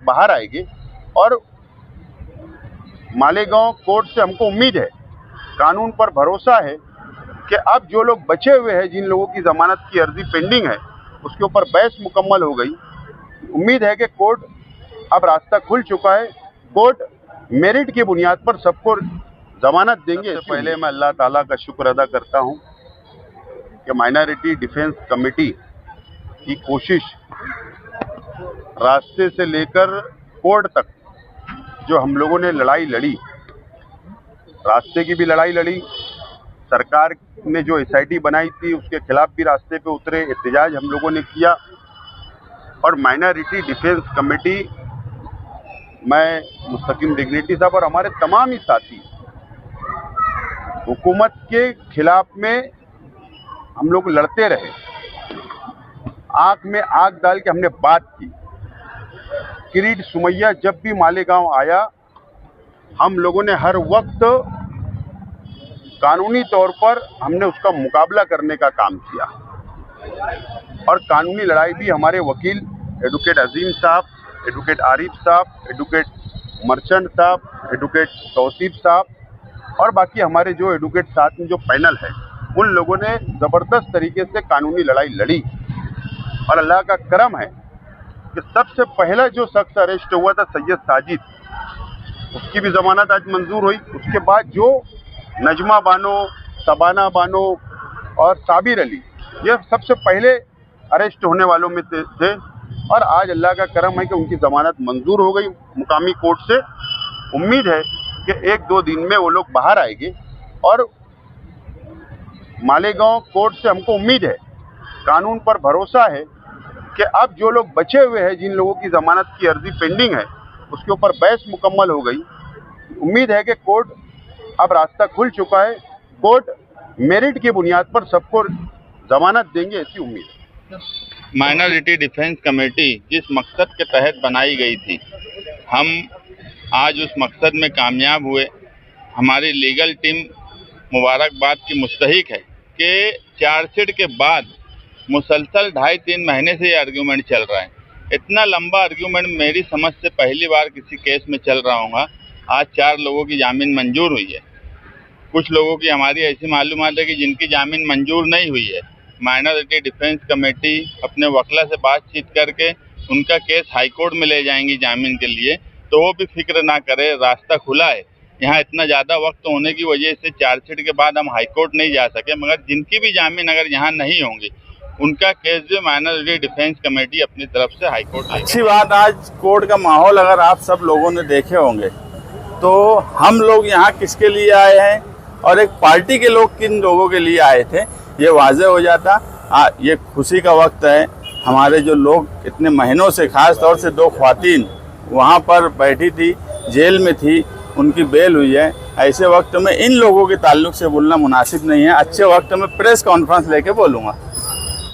बाहर आएंगे और मालेगांव कोर्ट से हमको उम्मीद है, कानून पर भरोसा है कि अब जो लोग बचे हुए हैं, जिन लोगों की जमानत की अर्जी पेंडिंग है, उसके ऊपर बहस मुकम्मल हो गई। उम्मीद है कि कोर्ट अब रास्ता खुल चुका है, कोर्ट मेरिट की बुनियाद पर सबको जमानत देंगे। इससे पहले मैं अल्लाह ताला का शुक्र अदा करता हूं कि माइनॉरिटी डिफेंस कमेटी की कोशिश रास्ते से लेकर कोर्ट तक जो हम लोगों ने लड़ाई लड़ी, रास्ते की भी लड़ाई लड़ी, सरकार ने जो एसआईटी बनाई थी उसके खिलाफ भी रास्ते पे उतरे, एहतजाज हम लोगों ने किया। और माइनॉरिटी डिफेंस कमेटी, मैं मुस्तकीम डिग्निटी साहब और हमारे तमाम ही साथी हुकूमत के खिलाफ में हम लोग लड़ते रहे, आंख में आंख डाल के हमने बात की। किरीट सुमैया जब भी मालेगांव आया, हम लोगों ने हर वक्त कानूनी तौर पर हमने उसका मुकाबला करने का काम किया और कानूनी लड़ाई भी हमारे वकील एडवोकेट अजीम साहब, एडवोकेट आरिफ साहब, एडवोकेट मर्चेंट साहब, एडवोकेट तौसीफ साहब और बाकी हमारे जो एडवोकेट साथ में जो पैनल है, उन लोगों ने ज़बरदस्त तरीके से कानूनी लड़ाई लड़ी। और अल्लाह का करम है कि सबसे पहला जो शख्स अरेस्ट हुआ था सैयद साजिद, उसकी भी जमानत आज मंजूर हुई। उसके बाद जो नजमा बानो, सबाना बानो और साबिर अली, ये सबसे पहले अरेस्ट होने वालों में थे और आज अल्लाह का करम है कि उनकी जमानत मंजूर हो गई मुकामी कोर्ट से। उम्मीद है कि 1-2 दिन में वो लोग बाहर आएंगे और मालेगांव कोर्ट से हमको उम्मीद है, कानून पर भरोसा है कि अब जो लोग बचे हुए हैं, जिन लोगों की जमानत की अर्जी पेंडिंग है, उसके ऊपर बहस मुकम्मल हो गई। उम्मीद है कि कोर्ट अब रास्ता खुल चुका है, कोर्ट मेरिट की बुनियाद पर सबको जमानत देंगे, ऐसी उम्मीद है। माइनॉरिटी डिफेंस कमेटी जिस मकसद के तहत बनाई गई थी, हम आज उस मकसद में कामयाब हुए। हमारी लीगल टीम मुबारकबाद की मुस्तहिक है कि चार्जशीट के बाद मुसलसल 2.5-3 महीने से ये आर्ग्यूमेंट चल रहा है। इतना लंबा आर्ग्यूमेंट मेरी समझ से पहली बार किसी केस में चल रहा होगा। आज 4 लोगों की जामीन मंजूर हुई है। कुछ लोगों की हमारी ऐसी मालूमात है कि जिनकी जामीन मंजूर नहीं हुई है। माइनॉरिटी डिफेंस कमेटी अपने वकला से बातचीत करके उनका केस हाई कोर्ट में ले जाएंगी जामीन के लिए, तो वो भी फिक्र ना करे, रास्ता खुला है। यहाँ इतना ज़्यादा वक्त होने की वजह से चार्जशीट के बाद हम हाई कोर्ट नहीं जा सके, मगर जिनकी भी जामीन अगर यहाँ नहीं होंगी, उनका केस जो माइनॉरिटी डिफेंस कमेटी अपनी तरफ से हाई कोर्ट। अच्छी बात, आज कोर्ट का माहौल अगर आप सब लोगों ने देखे होंगे तो हम लोग यहाँ किसके लिए आए हैं और एक पार्टी के लोग किन लोगों के लिए आए थे, ये वाज़ेह हो जाता। ये खुशी का वक्त है। हमारे जो लोग इतने महीनों से, ख़ास तौर से 2 ख्वातीन वहाँ पर बैठी थी, जेल में थी, उनकी बेल हुई है। ऐसे वक्त में इन लोगों के ताल्लुक से बोलना मुनासिब नहीं है। अच्छे वक्त में प्रेस कॉन्फ्रेंस लेके बोलूँगा।